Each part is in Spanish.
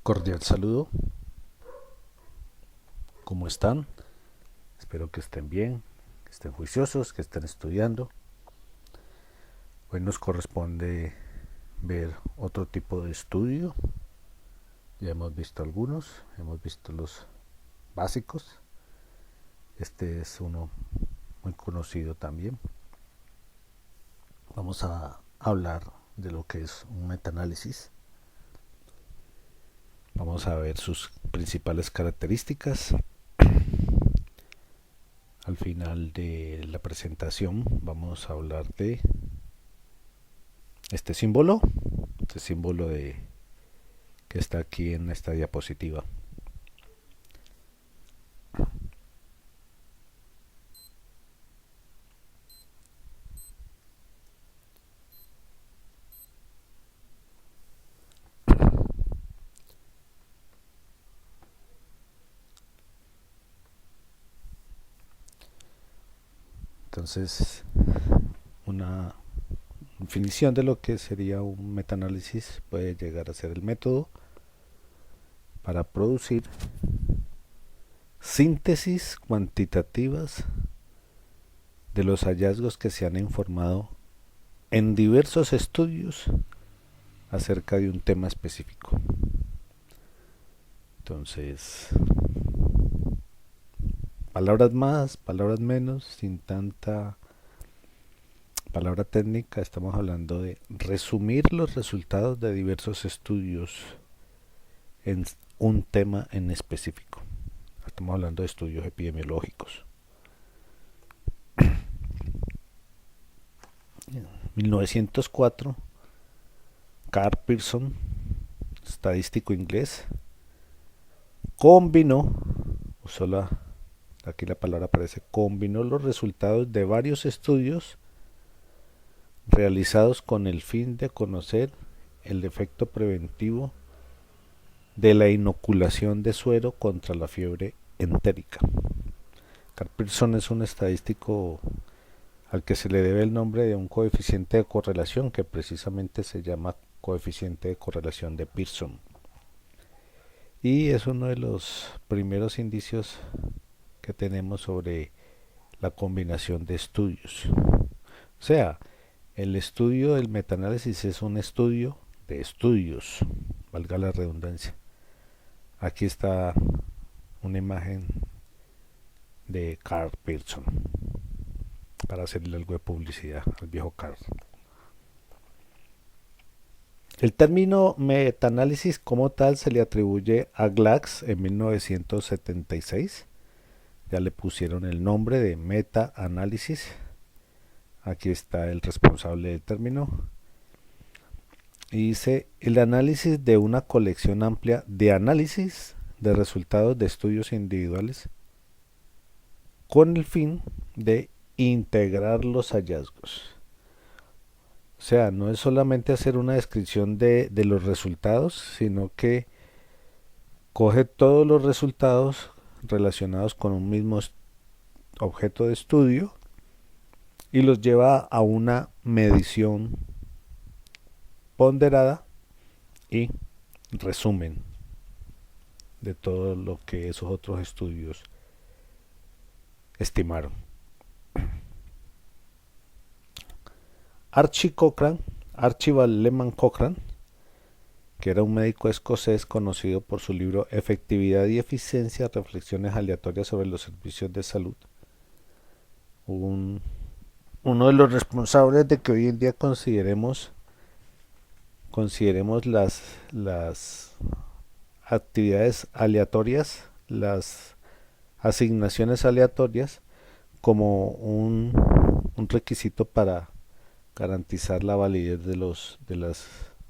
Cordial saludo, ¿cómo están? Espero que estén bien, que estén juiciosos, que estén estudiando. Hoy nos corresponde ver otro tipo de estudio. Ya hemos visto algunos, hemos visto los básicos. Este es uno muy conocido también. Vamos a hablar de lo que es un metaanálisis. Vamos a ver sus principales características. Al final de la presentación vamos a hablar de este símbolo que está aquí en esta diapositiva. Entonces, una definición de lo que sería un metaanálisis puede llegar a ser el método para producir síntesis cuantitativas de los hallazgos que se han informado en diversos estudios acerca de un tema específico. Entonces, palabras más, palabras menos, sin tanta palabra técnica, estamos hablando de resumir los resultados de diversos estudios en un tema en específico. Estamos hablando de estudios epidemiológicos. En 1904, Carl Pearson, estadístico inglés, combinó, aquí la palabra aparece, combinó los resultados de varios estudios realizados con el fin de conocer el efecto preventivo de la inoculación de suero contra la fiebre entérica. Carl Pearson es un estadístico al que se le debe el nombre de un coeficiente de correlación que precisamente se llama coeficiente de correlación de Pearson. Y es uno de los primeros indicios que tenemos sobre la combinación de estudios. O sea, el estudio del metaanálisis es un estudio de estudios, valga la redundancia. Aquí está una imagen de Carl Pearson para hacerle algo de publicidad al viejo Carl. El término metaanálisis como tal se le atribuye a Glax en 1976. Ya le pusieron el nombre de metaanálisis. Aquí está el responsable del término. Y dice, el análisis de una colección amplia de análisis de resultados de estudios individuales con el fin de integrar los hallazgos. O sea, no es solamente hacer una descripción de los resultados, sino que coge todos los resultados relacionados con un mismo objeto de estudio y los lleva a una medición ponderada y resumen de todo lo que esos otros estudios estimaron. Archibald Lehman Cochrane, que era un médico escocés conocido por su libro Efectividad y Eficiencia, reflexiones aleatorias sobre los servicios de salud, uno de los responsables de que hoy en día consideremos las actividades aleatorias, las asignaciones aleatorias como un requisito para garantizar la validez de los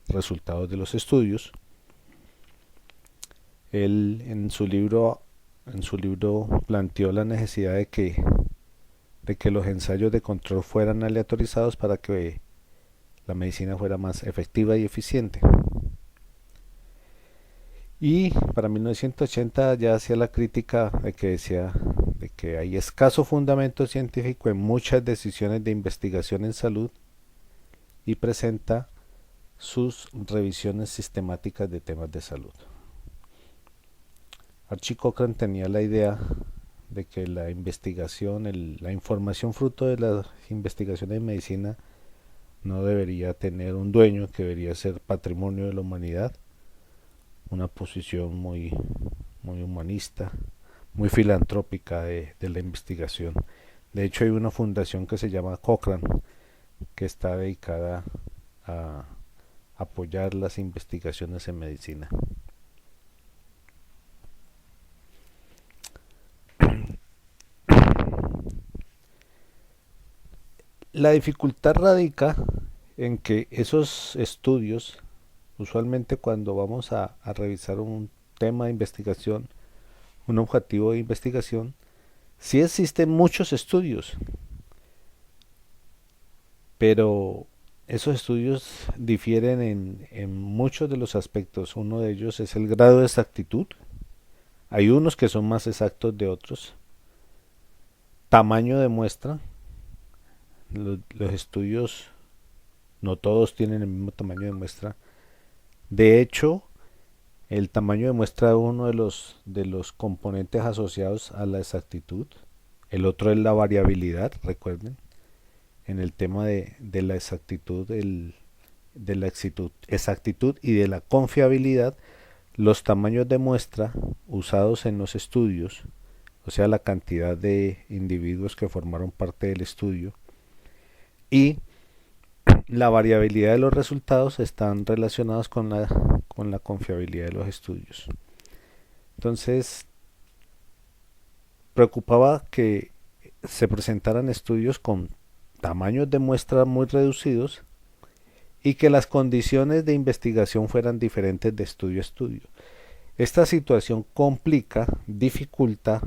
resultados de los estudios. Él en su libro planteó la necesidad de que los ensayos de control fueran aleatorizados para que la medicina fuera más efectiva y eficiente. Y para 1980 ya hacía la crítica de que decía de que hay escaso fundamento científico en muchas decisiones de investigación en salud y presenta sus revisiones sistemáticas de temas de salud. Archie Cochran tenía la idea de que la investigación, la información fruto de la investigación de medicina no debería tener un dueño, que debería ser patrimonio de la humanidad, una posición muy humanista, muy filantrópica de la investigación. De hecho, hay una fundación que se llama Cochrane, que está dedicada a apoyar las investigaciones en medicina. La dificultad radica en que esos estudios, usualmente cuando vamos a revisar un tema de investigación, un objetivo de investigación, sí existen muchos estudios, pero esos estudios difieren en muchos de los aspectos. Uno de ellos es el grado de exactitud. Hay unos que son más exactos de otros. Tamaño de muestra. Los estudios no todos tienen el mismo tamaño de muestra. De hecho, el tamaño de muestra es uno de los componentes asociados a la exactitud. El otro es la variabilidad, recuerden. En el tema de la exactitud, de la exactitud y de la confiabilidad, los tamaños de muestra usados en los estudios, o sea, la cantidad de individuos que formaron parte del estudio, y la variabilidad de los resultados están relacionados con la confiabilidad de los estudios. Entonces, preocupaba que se presentaran estudios con tamaños de muestra muy reducidos y que las condiciones de investigación fueran diferentes de estudio a estudio. Esta situación complica, dificulta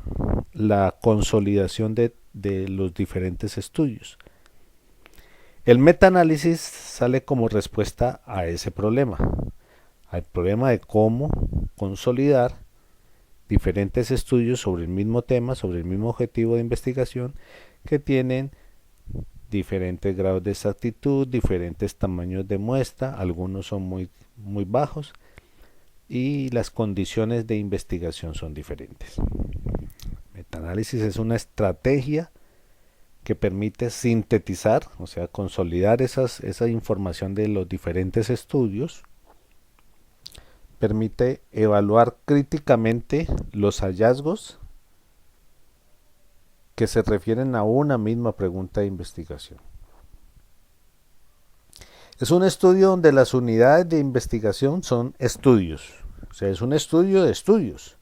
la consolidación de los diferentes estudios. El metaanálisis sale como respuesta a ese problema, al problema de cómo consolidar diferentes estudios sobre el mismo tema, sobre el mismo objetivo de investigación, que tienen diferentes grados de exactitud, diferentes tamaños de muestra, algunos son muy bajos y las condiciones de investigación son diferentes. Metaanálisis es una estrategia que permite sintetizar, o sea, consolidar esa información de los diferentes estudios, permite evaluar críticamente los hallazgos que se refieren a una misma pregunta de investigación. Es un estudio donde las unidades de investigación son estudios, o sea, es un estudio de estudios.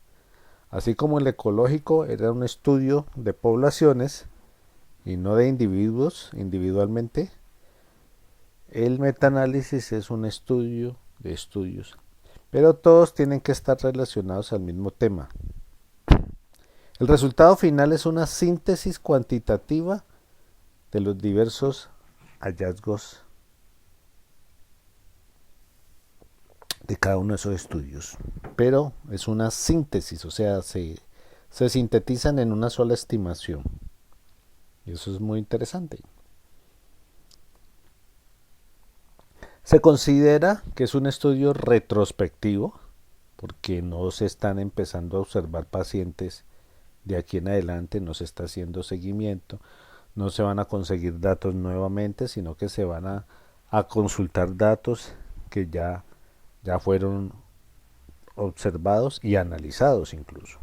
Así como el ecológico era un estudio de poblaciones y no de individuos individualmente, el metaanálisis es un estudio de estudios, pero todos tienen que estar relacionados al mismo tema. El resultado final es una síntesis cuantitativa de los diversos hallazgos de cada uno de esos estudios, pero es una síntesis, o sea, se sintetizan en una sola estimación, y eso es muy interesante. Se considera que es un estudio retrospectivo, porque no se están empezando a observar pacientes de aquí en adelante, no se está haciendo seguimiento, no se van a conseguir datos nuevamente, sino que se van a consultar datos que ya fueron observados y analizados incluso.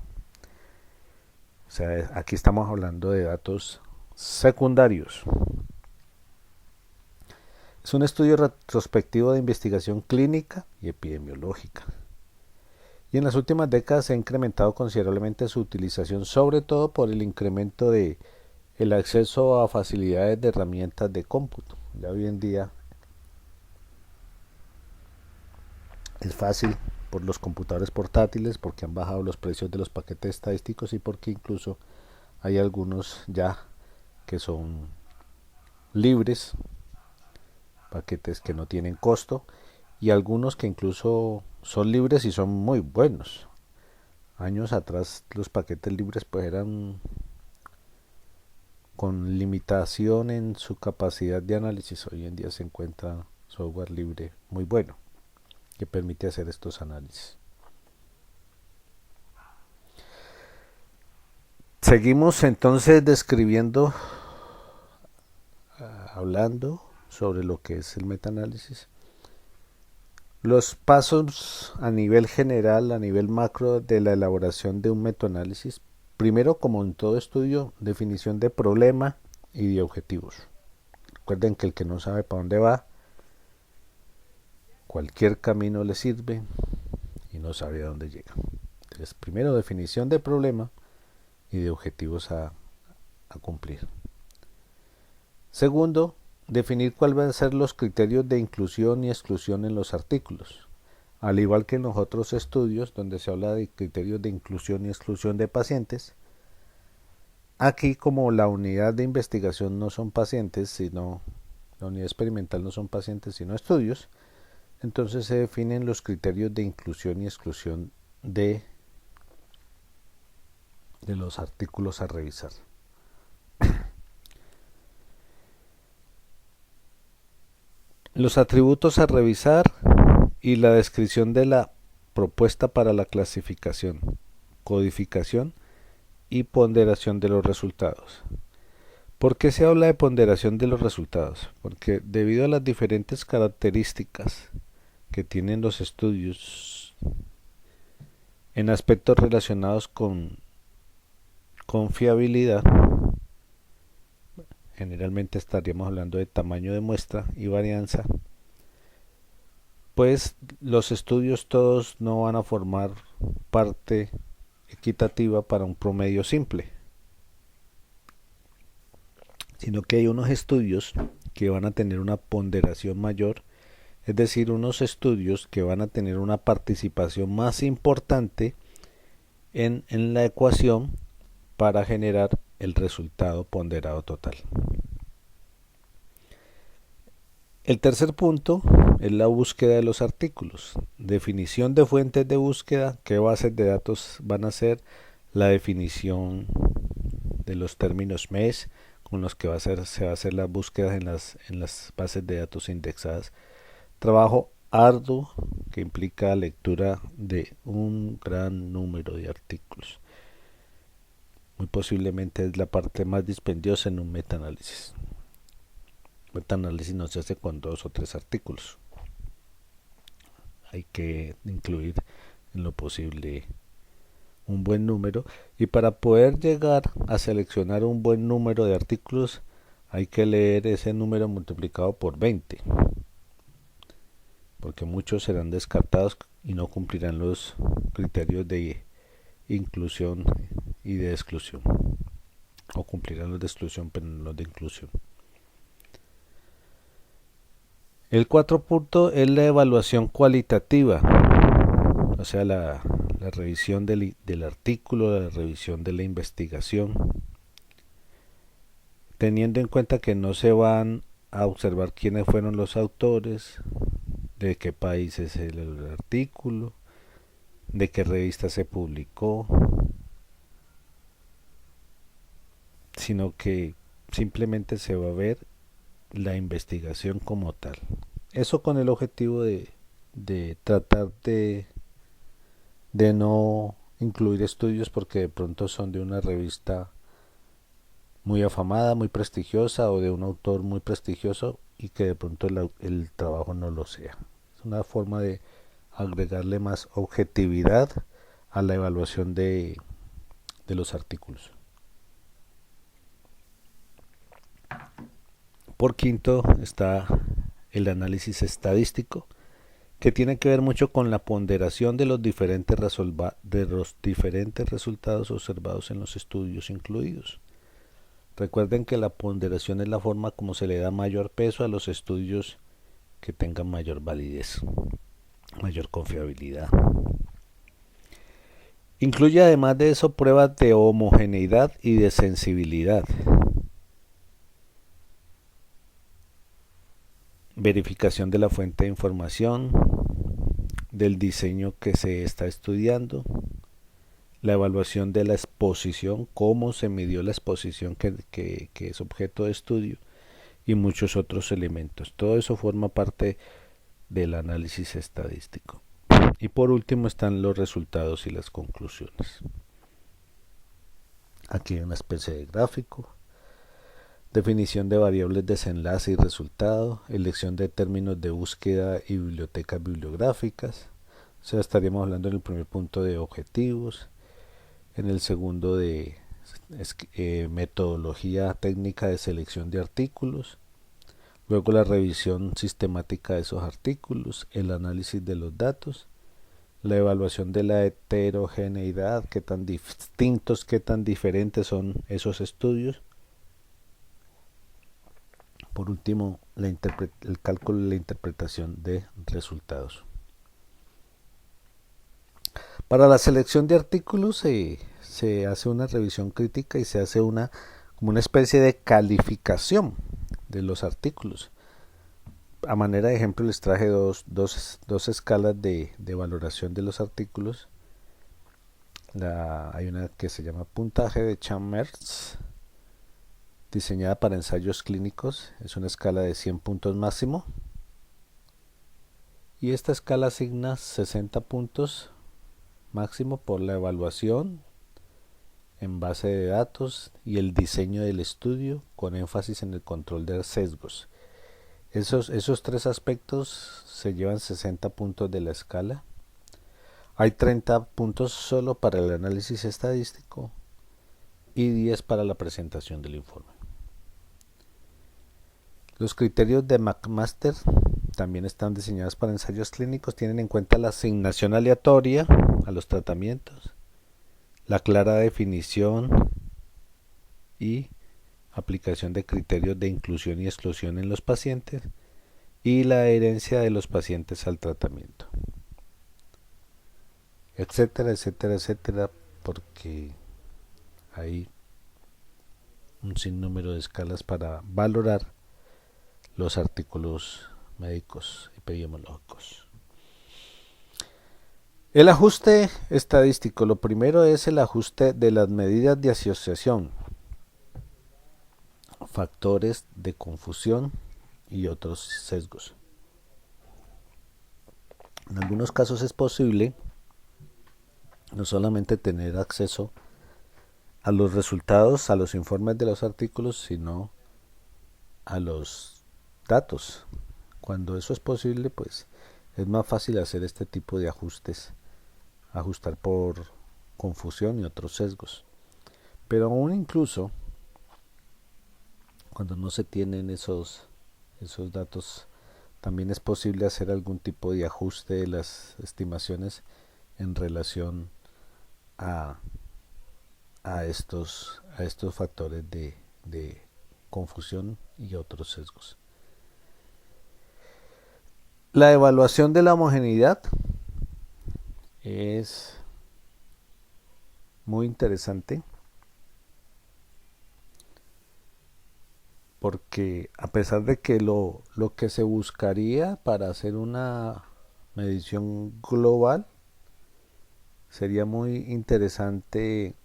O sea, aquí estamos hablando de datos secundarios. Es un estudio retrospectivo de investigación clínica y epidemiológica. Y en las últimas décadas se ha incrementado considerablemente su utilización, sobre todo por el incremento de el acceso a facilidades de herramientas de cómputo. Ya hoy en día es fácil por los computadores portátiles, porque han bajado los precios de los paquetes estadísticos y porque incluso hay algunos ya que son libres, paquetes que no tienen costo, y algunos que incluso son libres y son muy buenos. Años atrás los paquetes libres pues eran con limitación en su capacidad de análisis. Hoy en día se encuentra software libre muy bueno que permite hacer estos análisis. Seguimos entonces describiendo, hablando sobre lo que es el metaanálisis. Los pasos a nivel general, a nivel macro de la elaboración de un metaanálisis. Primero, como en todo estudio, definición de problema y de objetivos. Recuerden que el que no sabe para dónde va, cualquier camino le sirve y no sabe a dónde llega. Entonces, primero, definición de problema y de objetivos a cumplir. Segundo, definir cuáles van a ser los criterios de inclusión y exclusión en los artículos. Al igual que en los otros estudios donde se habla de criterios de inclusión y exclusión de pacientes, aquí como la unidad de investigación no son pacientes, sino la unidad experimental no son pacientes, sino estudios, entonces se definen los criterios de inclusión y exclusión de los artículos a revisar. Los atributos a revisar y la descripción de la propuesta para la clasificación, codificación y ponderación de los resultados. ¿Por qué se habla de ponderación de los resultados? Porque debido a las diferentes características que tienen los estudios en aspectos relacionados con fiabilidad, generalmente estaríamos hablando de tamaño de muestra y varianza, pues los estudios todos no van a formar parte equitativa para un promedio simple, sino que hay unos estudios que van a tener una ponderación mayor, es decir, unos estudios que van a tener una participación más importante en la ecuación para generar el resultado ponderado total. El tercer punto es la búsqueda de los artículos. Definición de fuentes de búsqueda, qué bases de datos van a ser, la definición de los términos MESH con los que se va a hacer las búsquedas en las bases de datos indexadas. Trabajo arduo que implica lectura de un gran número de artículos. Muy posiblemente es la parte más dispendiosa en un metaanálisis. Metaanálisis no se hace con 2 o 3 artículos. Hay que incluir en lo posible un buen número, y para poder llegar a seleccionar un buen número de artículos hay que leer ese número multiplicado por 20, porque muchos serán descartados y no cumplirán los criterios de inclusión y de exclusión, o cumplirán los de exclusión pero no los de inclusión. El 4 punto es la evaluación cualitativa, o sea, la revisión del artículo, la revisión de la investigación, teniendo en cuenta que no se van a observar quiénes fueron los autores, de qué país es el artículo, de qué revista se publicó, sino que simplemente se va a ver la investigación como tal. Eso con el objetivo de tratar de no incluir estudios porque de pronto son de una revista muy afamada, muy prestigiosa, o de un autor muy prestigioso y que de pronto el trabajo no lo sea. Es una forma de agregarle más objetividad a la evaluación de los artículos. Por quinto está el análisis estadístico, que tiene que ver mucho con la ponderación de los diferentes resultados observados en los estudios incluidos. Recuerden que la ponderación es la forma como se le da mayor peso a los estudios que tengan mayor validez, mayor confiabilidad. Incluye además de eso pruebas de homogeneidad y de sensibilidad. Verificación de la fuente de información, del diseño que se está estudiando, la evaluación de la exposición, cómo se midió la exposición que es objeto de estudio, y muchos otros elementos. Todo eso forma parte del análisis estadístico. Y por último están los resultados y las conclusiones. Aquí hay una especie de gráfico. Definición de variables desenlace y resultado, elección de términos de búsqueda y bibliotecas bibliográficas. O sea, estaríamos hablando en el primer punto de objetivos, en el segundo de metodología técnica de selección de artículos, luego la revisión sistemática de esos artículos, el análisis de los datos, la evaluación de la heterogeneidad, qué tan distintos, qué tan diferentes son esos estudios. Por último, el cálculo y la interpretación de resultados. Para la selección de artículos se hace una revisión crítica y se hace como una especie de calificación de los artículos. A manera de ejemplo les traje dos escalas de valoración de los artículos. Hay una que se llama puntaje de Chalmers, diseñada para ensayos clínicos. Es una escala de 100 puntos máximo. Y esta escala asigna 60 puntos máximo por la evaluación en base de datos y el diseño del estudio con énfasis en el control de sesgos. Esos tres aspectos se llevan 60 puntos de la escala. Hay 30 puntos solo para el análisis estadístico y 10 para la presentación del informe. Los criterios de McMaster también están diseñados para ensayos clínicos, tienen en cuenta la asignación aleatoria a los tratamientos, la clara definición y aplicación de criterios de inclusión y exclusión en los pacientes y la adherencia de los pacientes al tratamiento, etcétera, etcétera, etcétera, porque hay un sinnúmero de escalas para valorar los artículos médicos epidemiológicos. El ajuste estadístico. Lo primero es el ajuste de las medidas de asociación, factores de confusión y otros sesgos. En algunos casos es posible no solamente tener acceso a los resultados, a los informes de los artículos, sino a los datos. Cuando eso es posible, pues es más fácil hacer este tipo de ajustes, ajustar por confusión y otros sesgos. Pero aún incluso cuando no se tienen esos datos, también es posible hacer algún tipo de ajuste de las estimaciones en relación a estos factores de confusión y otros sesgos. La evaluación de la homogeneidad es muy interesante porque a pesar de que lo que se buscaría para hacer una medición global sería muy interesante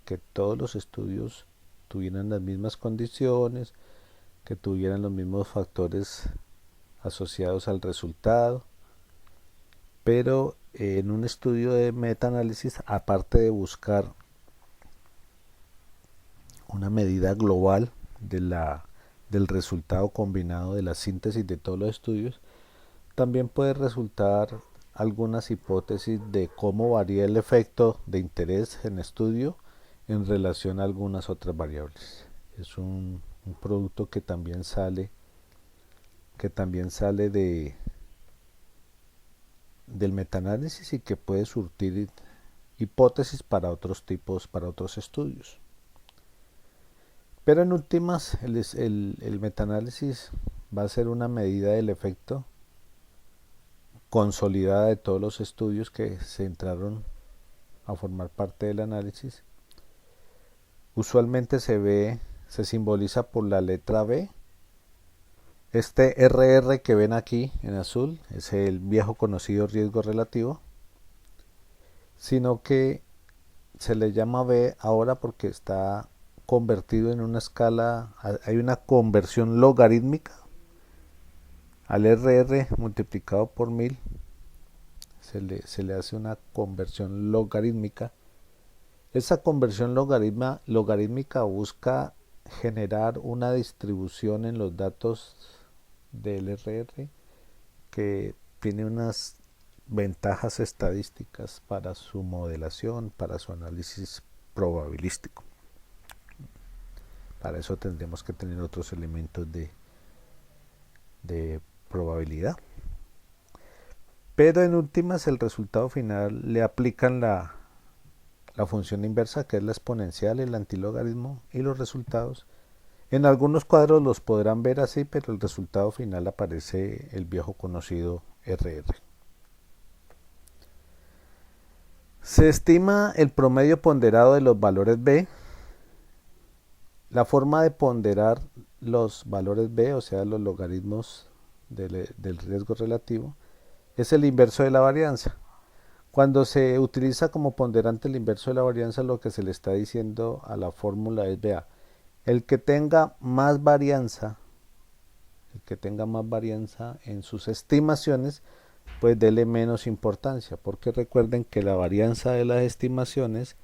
que todos los estudios tuvieran las mismas condiciones, que tuvieran los mismos factores asociados al resultado, pero en un estudio de metaanálisis, aparte de buscar una medida global del resultado combinado de la síntesis de todos los estudios, también puede resultar algunas hipótesis de cómo varía el efecto de interés en estudio en relación a algunas otras variables. Es un producto que también sale del metaanálisis y que puede surtir hipótesis para otros estudios. Pero en últimas, el metaanálisis va a ser una medida del efecto consolidada de todos los estudios que se entraron a formar parte del análisis. Usualmente se simboliza por la letra B. Este RR que ven aquí en azul es el viejo conocido riesgo relativo, sino que se le llama B ahora porque está convertido en una escala, hay una conversión logarítmica al RR multiplicado por 1000, se le hace una conversión logarítmica Esa conversión logarítmica busca generar una distribución en los datos del RR que tiene unas ventajas estadísticas para su modelación, para su análisis probabilístico. Para eso tendremos que tener otros elementos de probabilidad. Pero en últimas el resultado final le aplican la función inversa, que es la exponencial, el antilogaritmo, y los resultados. En algunos cuadros los podrán ver así, pero el resultado final aparece el viejo conocido RR. Se estima el promedio ponderado de los valores B. La forma de ponderar los valores B, o sea, los logaritmos del riesgo relativo, es el inverso de la varianza. Cuando se utiliza como ponderante el inverso de la varianza, lo que se le está diciendo a la fórmula es, vea, el que tenga más varianza en sus estimaciones, pues dele menos importancia, porque recuerden que la varianza de las estimaciones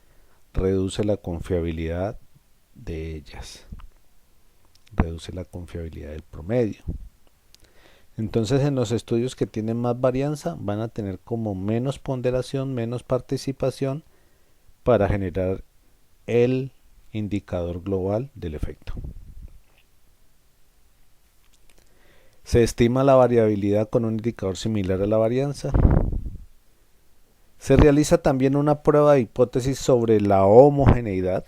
reduce la confiabilidad de ellas, reduce la confiabilidad del promedio. Entonces en los estudios que tienen más varianza van a tener como menos ponderación, menos participación para generar el indicador global del efecto. Se estima la variabilidad con un indicador similar a la varianza. Se realiza también una prueba de hipótesis sobre la homogeneidad.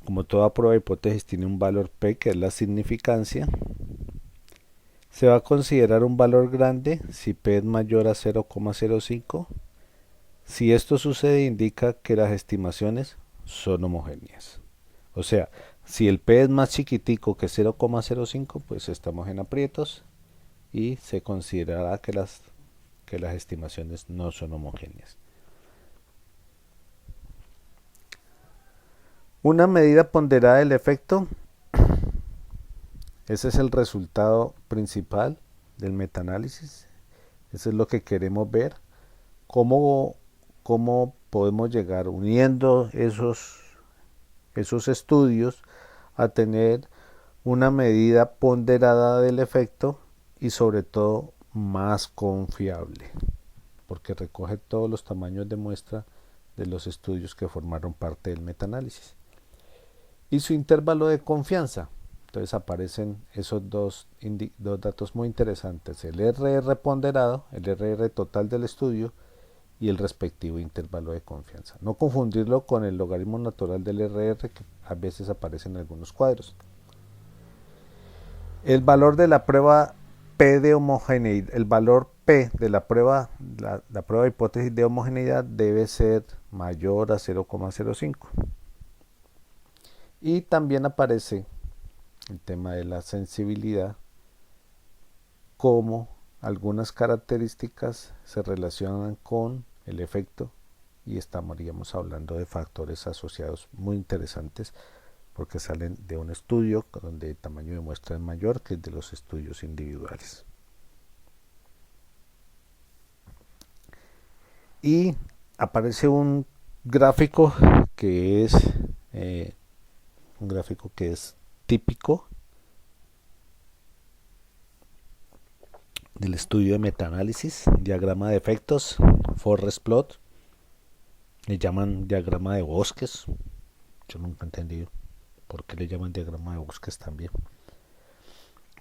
Como toda prueba de hipótesis tiene un valor P, que es la significancia. Se va a considerar un valor grande si P es mayor a 0,05. Si esto sucede, indica que las estimaciones son homogéneas. O sea, si el P es más chiquitico que 0,05, pues estamos en aprietos y se considerará que las estimaciones no son homogéneas. Una medida ponderada del efecto. Ese es el resultado principal del metaanálisis. Eso es lo que queremos ver. Cómo podemos llegar uniendo esos estudios a tener una medida ponderada del efecto y sobre todo más confiable, porque recoge todos los tamaños de muestra de los estudios que formaron parte del metaanálisis. Y su intervalo de confianza. Entonces aparecen esos dos datos muy interesantes, el RR ponderado, el RR total del estudio y el respectivo intervalo de confianza. No confundirlo con el logaritmo natural del RR, que a veces aparece en algunos cuadros. El valor de la prueba P de homogeneidad, el valor P de la prueba de hipótesis de homogeneidad debe ser mayor a 0,05. Y también aparece el tema de la sensibilidad, como algunas características se relacionan con el efecto, y estaríamos hablando de factores asociados muy interesantes porque salen de un estudio donde el tamaño de muestra es mayor que el de los estudios individuales. Y aparece un gráfico que es típico del estudio de metaanálisis, diagrama de efectos, forest plot, le llaman diagrama de bosques. Yo nunca he entendido por qué le llaman diagrama de bosques también.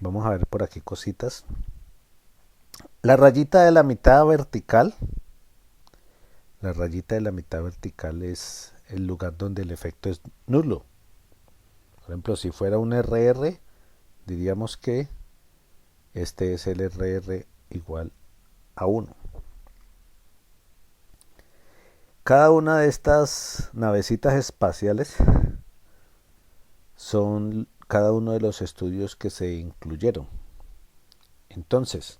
Vamos a ver por aquí cositas. La rayita de la mitad vertical es el lugar donde el efecto es nulo. Por ejemplo, si fuera un RR, diríamos que este es el RR igual a 1. Cada una de estas navecitas espaciales son cada uno de los estudios que se incluyeron. Entonces,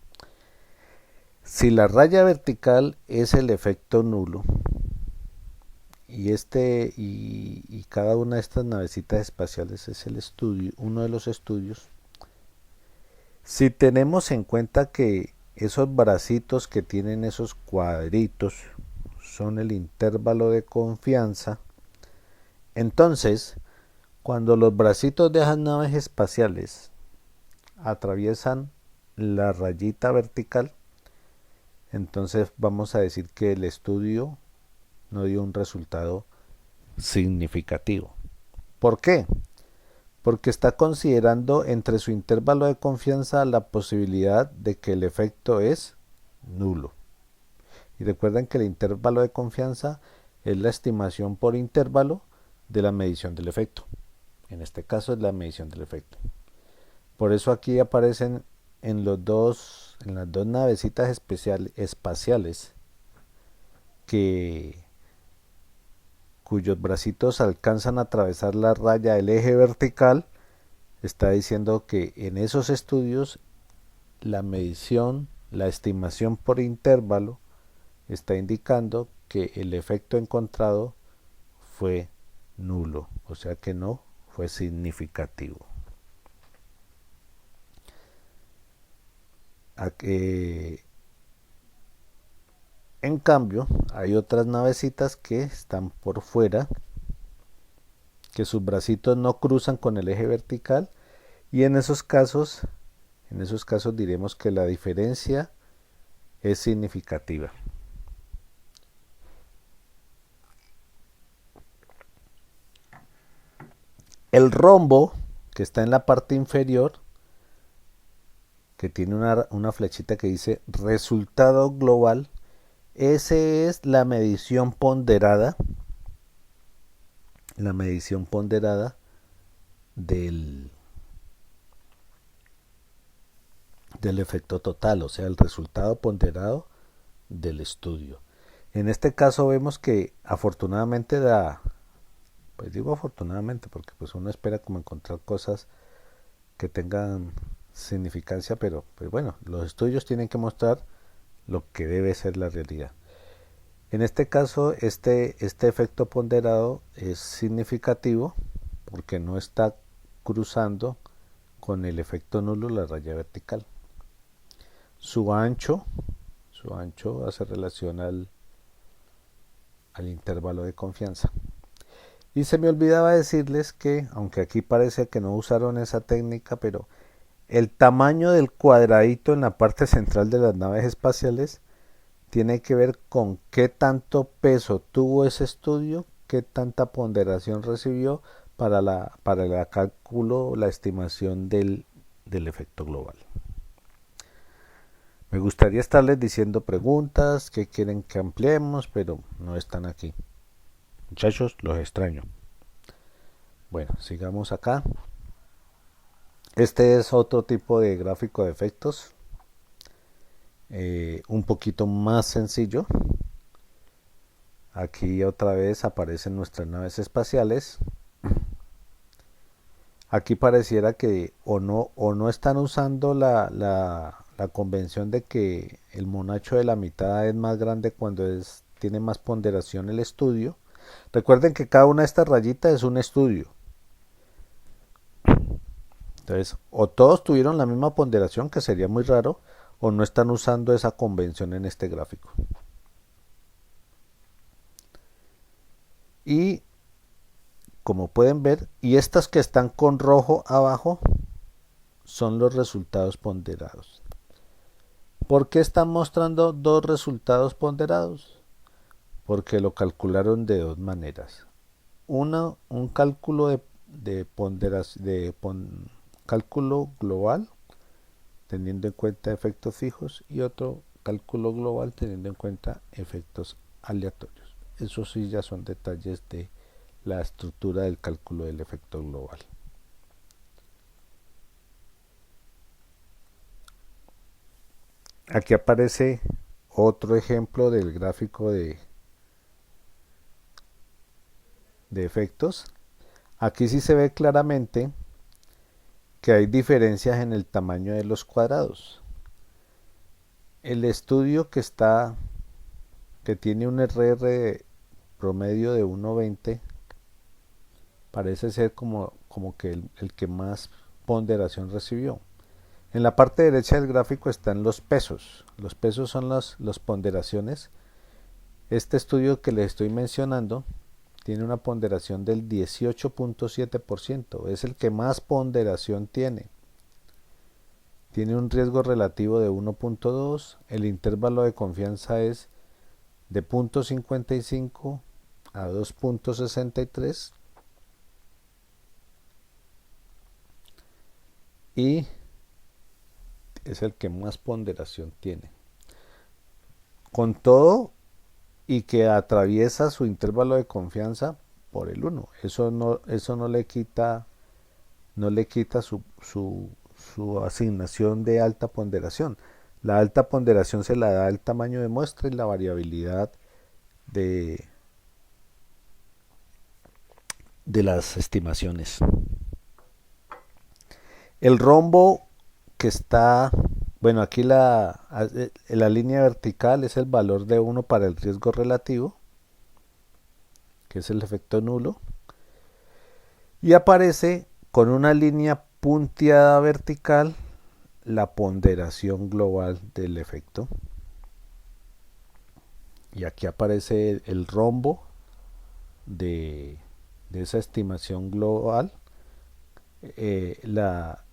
si la raya vertical es el efecto nulo y cada una de estas navecitas espaciales es uno de los estudios, si tenemos en cuenta que esos bracitos que tienen esos cuadritos son el intervalo de confianza, entonces cuando los bracitos de esas naves espaciales atraviesan la rayita vertical, entonces vamos a decir que el estudio no dio un resultado significativo. ¿Por qué? Porque está considerando entre su intervalo de confianza la posibilidad de que el efecto es nulo. Y recuerden que el intervalo de confianza es la estimación por intervalo de la medición del efecto. En este caso es la medición del efecto. Por eso aquí aparecen en las dos navecitas espaciales cuyos bracitos alcanzan a atravesar la raya del eje vertical, está diciendo que en esos estudios la medición, la estimación por intervalo, está indicando que el efecto encontrado fue nulo, o sea que no fue significativo. En cambio, hay otras navecitas que están por fuera, que sus bracitos no cruzan con el eje vertical, y en esos casos diremos que la diferencia es significativa. El rombo que está en la parte inferior, que tiene una flechita que dice resultado global, esa es la medición ponderada del efecto total, o sea, el resultado ponderado del estudio. En este caso vemos que afortunadamente pues digo afortunadamente porque pues uno espera como encontrar cosas que tengan significancia, pero pues bueno, los estudios tienen que mostrar lo que debe ser la realidad. En este caso, este efecto ponderado es significativo porque no está cruzando con el efecto nulo la raya vertical. Su ancho hace relación al intervalo de confianza. Y se me olvidaba decirles que, aunque aquí parece que no usaron esa técnica, pero el tamaño del cuadradito en la parte central de las naves espaciales tiene que ver con qué tanto peso tuvo ese estudio, qué tanta ponderación recibió para el cálculo, la estimación del efecto global. Me gustaría estarles diciendo preguntas que quieren que ampliemos, pero no están aquí. Muchachos, los extraño. Bueno, sigamos acá. Este es otro tipo de gráfico de efectos, un poquito más sencillo. Aquí otra vez aparecen nuestras naves espaciales. Aquí pareciera que o no están usando la convención de que el monacho de la mitad es más grande cuando tiene más ponderación el estudio. Recuerden que cada una de estas rayitas es un estudio. Entonces, o todos tuvieron la misma ponderación, que sería muy raro, o no están usando esa convención en este gráfico. Y como pueden ver, y estas que están con rojo abajo son los resultados ponderados. ¿Por qué están mostrando dos resultados ponderados? Porque lo calcularon de dos maneras. Una, un cálculo de cálculo global teniendo en cuenta efectos fijos y otro cálculo global teniendo en cuenta efectos aleatorios. Eso sí ya son detalles de la estructura del cálculo del efecto global. Aquí aparece otro ejemplo del gráfico de efectos. Aquí sí se ve claramente que hay diferencias en el tamaño de los cuadrados. El estudio que tiene un RR promedio de 1.20 parece ser como que el que más ponderación recibió. En la parte derecha del gráfico están los pesos. Los pesos son las ponderaciones. Este estudio que les estoy mencionando tiene una ponderación del 18.7%, es el que más ponderación tiene. Tiene un riesgo relativo de 1.2, el intervalo de confianza es de 0.55 a 2.63 y es el que más ponderación tiene. Con todo y que atraviesa su intervalo de confianza por el 1. Eso no le quita, su asignación de alta ponderación. La alta ponderación se la da el tamaño de muestra y la variabilidad de, de las estimaciones. El rombo que está, bueno, aquí la línea vertical es el valor de 1 para el riesgo relativo, que es el efecto nulo, y aparece con una línea punteada vertical la ponderación global del efecto. Y aquí aparece el rombo de esa estimación global. La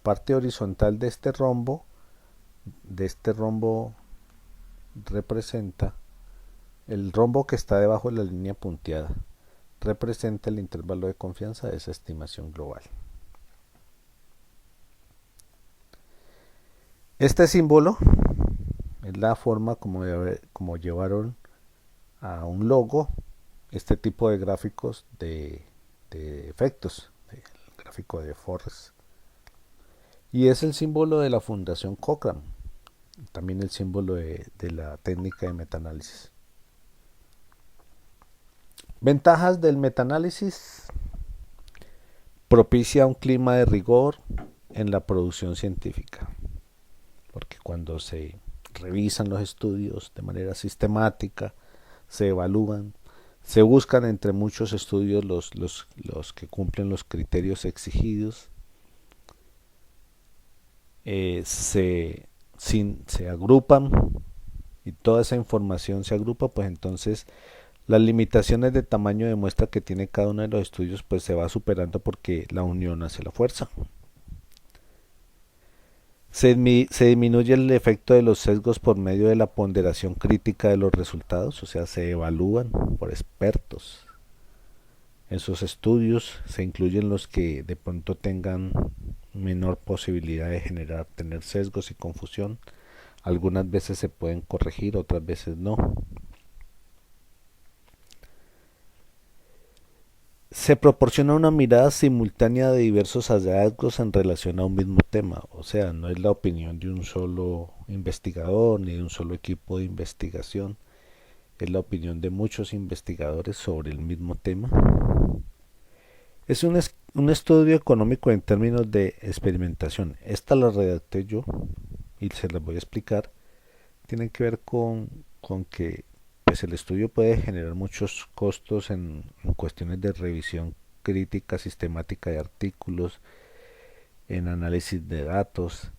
parte horizontal de este rombo representa el rombo que está debajo de la línea punteada, representa el intervalo de confianza de esa estimación global. Este símbolo es la forma como llevaron a un logo este tipo de gráficos de efectos, el gráfico de Forrest. Y es el símbolo de la Fundación Cochrane, también el símbolo de la técnica de metaanálisis. Ventajas del metaanálisis: propicia un clima de rigor en la producción científica, porque cuando se revisan los estudios de manera sistemática, se evalúan, se buscan entre muchos estudios los que cumplen los criterios exigidos, se agrupan y toda esa información se agrupa, pues entonces las limitaciones de tamaño de muestra que tiene cada uno de los estudios pues se va superando porque la unión hace la fuerza. Se disminuye el efecto de los sesgos por medio de la ponderación crítica de los resultados, o sea, se evalúan por expertos. En sus estudios se incluyen los que de pronto tengan menor posibilidad de tener sesgos y confusión. Algunas veces se pueden corregir, otras veces no. Se proporciona una mirada simultánea de diversos hallazgos en relación a un mismo tema, o sea, no es la opinión de un solo investigador ni de un solo equipo de investigación, es la opinión de muchos investigadores sobre el mismo tema. Es un estudio económico en términos de experimentación. Esta la redacté yo y se las voy a explicar. Tiene que ver con que pues el estudio puede generar muchos costos en cuestiones de revisión crítica sistemática de artículos, en análisis de datos,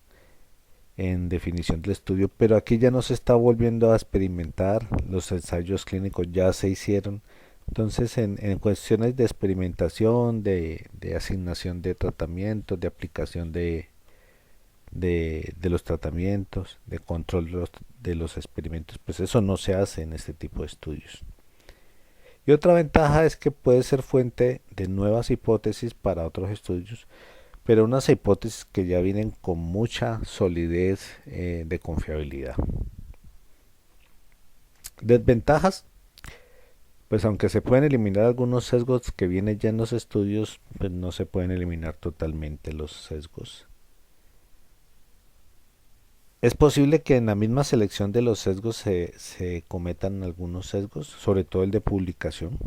en definición del estudio, pero aquí ya no se está volviendo a experimentar, los ensayos clínicos ya se hicieron. Entonces en cuestiones de experimentación, de asignación de tratamientos, de aplicación de los tratamientos, de control de los experimentos, pues eso no se hace en este tipo de estudios. Y otra ventaja es que puede ser fuente de nuevas hipótesis para otros estudios, pero unas hipótesis que ya vienen con mucha solidez de confiabilidad. Desventajas: pues aunque se pueden eliminar algunos sesgos que vienen ya en los estudios, pues no se pueden eliminar totalmente los sesgos. Es posible que en la misma selección de los sesgos se cometan algunos sesgos, sobre todo el de publicación.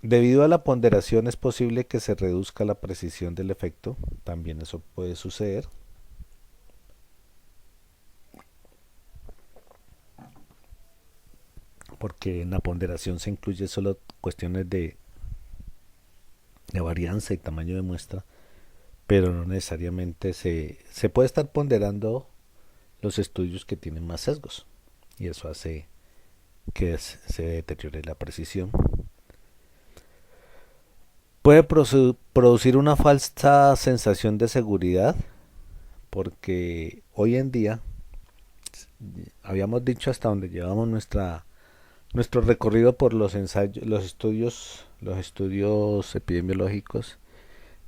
Debido a la ponderación es posible que se reduzca la precisión del efecto, también eso puede suceder. Porque en la ponderación se incluye solo cuestiones de varianza y tamaño de muestra, pero no necesariamente se puede estar ponderando los estudios que tienen más sesgos y eso hace que se deteriore la precisión. Puede producir una falsa sensación de seguridad porque hoy en día habíamos dicho hasta donde llevamos nuestro recorrido por los ensayos, los estudios epidemiológicos,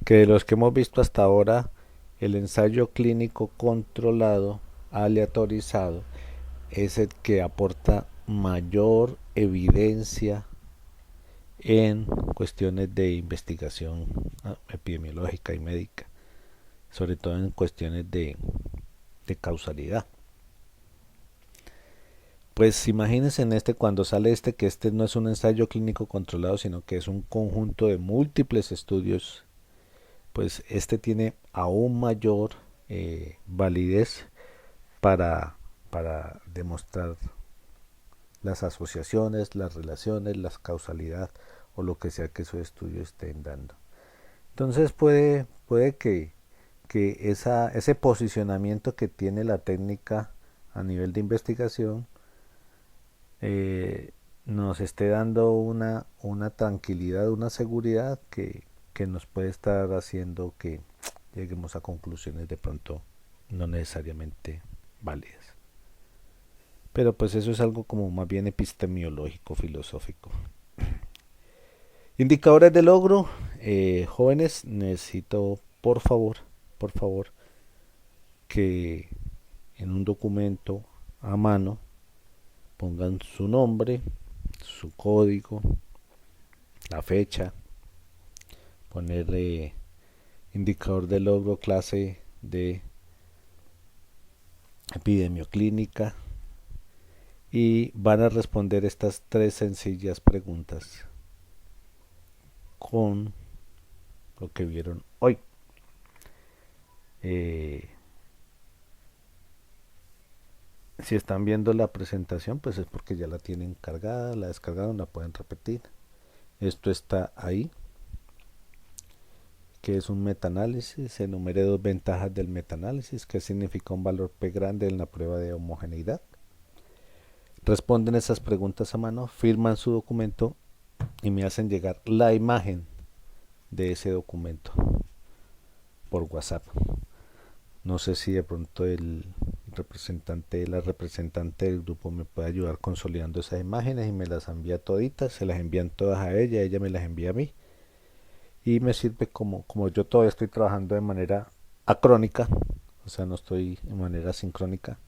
que de los que hemos visto hasta ahora, el ensayo clínico controlado, aleatorizado, es el que aporta mayor evidencia en cuestiones de investigación epidemiológica y médica, sobre todo en cuestiones de causalidad. Pues imagínense en cuando sale que este no es un ensayo clínico controlado, sino que es un conjunto de múltiples estudios, pues este tiene aún mayor validez para demostrar las asociaciones, las relaciones, la causalidad o lo que sea que esos estudios estén dando. Entonces puede que ese posicionamiento que tiene la técnica a nivel de investigación nos esté dando una tranquilidad, una seguridad que nos puede estar haciendo que lleguemos a conclusiones de pronto no necesariamente válidas. Pero pues eso es algo como más bien epistemológico, filosófico. Indicadores de logro. Jóvenes, necesito por favor, que en un documento a mano pongan su nombre, su código, la fecha, poner indicador de logro clase de epidemioclínica y van a responder estas tres sencillas preguntas con lo que vieron hoy. Si están viendo la presentación, pues es porque ya la tienen cargada, la descargaron, la pueden repetir. Esto está ahí, que es un metaanálisis. Enumeré dos ventajas del metaanálisis, que significa un valor P grande en la prueba de homogeneidad. Responden esas preguntas a mano, firman su documento y me hacen llegar la imagen de ese documento por WhatsApp. No sé si de pronto la representante del grupo me puede ayudar consolidando esas imágenes y me las envía toditas, se las envían todas a ella me las envía a mí y me sirve como yo todavía estoy trabajando de manera acrónica, o sea no estoy en manera sincrónica,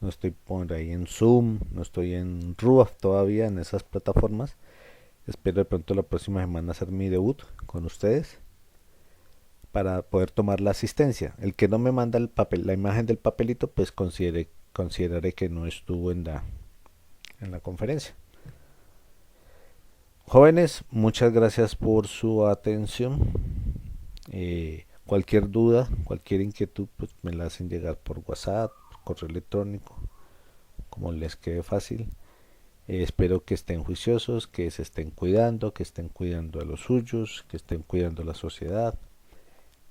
no estoy por ahí en Zoom, no estoy en RUAF todavía en esas plataformas. Espero de pronto la próxima semana hacer mi debut con ustedes para poder tomar la asistencia. El que no me manda la imagen del papelito, pues consideraré que no estuvo en la conferencia. Jóvenes, muchas gracias por su atención. Cualquier duda, cualquier inquietud, pues me la hacen llegar por WhatsApp, por correo electrónico, como les quede fácil. Espero que estén juiciosos, que se estén cuidando, que estén cuidando a los suyos, que estén cuidando a la sociedad,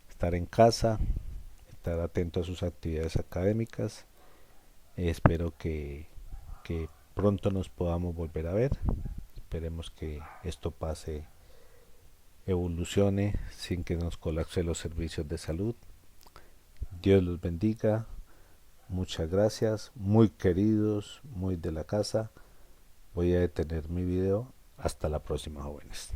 estar en casa, estar atento a sus actividades académicas. Espero que pronto nos podamos volver a ver. Esperemos que esto pase, evolucione sin que nos colapse los servicios de salud. Dios los bendiga. Muchas gracias, muy queridos, muy de la casa. Voy a detener mi video. Hasta la próxima, jóvenes.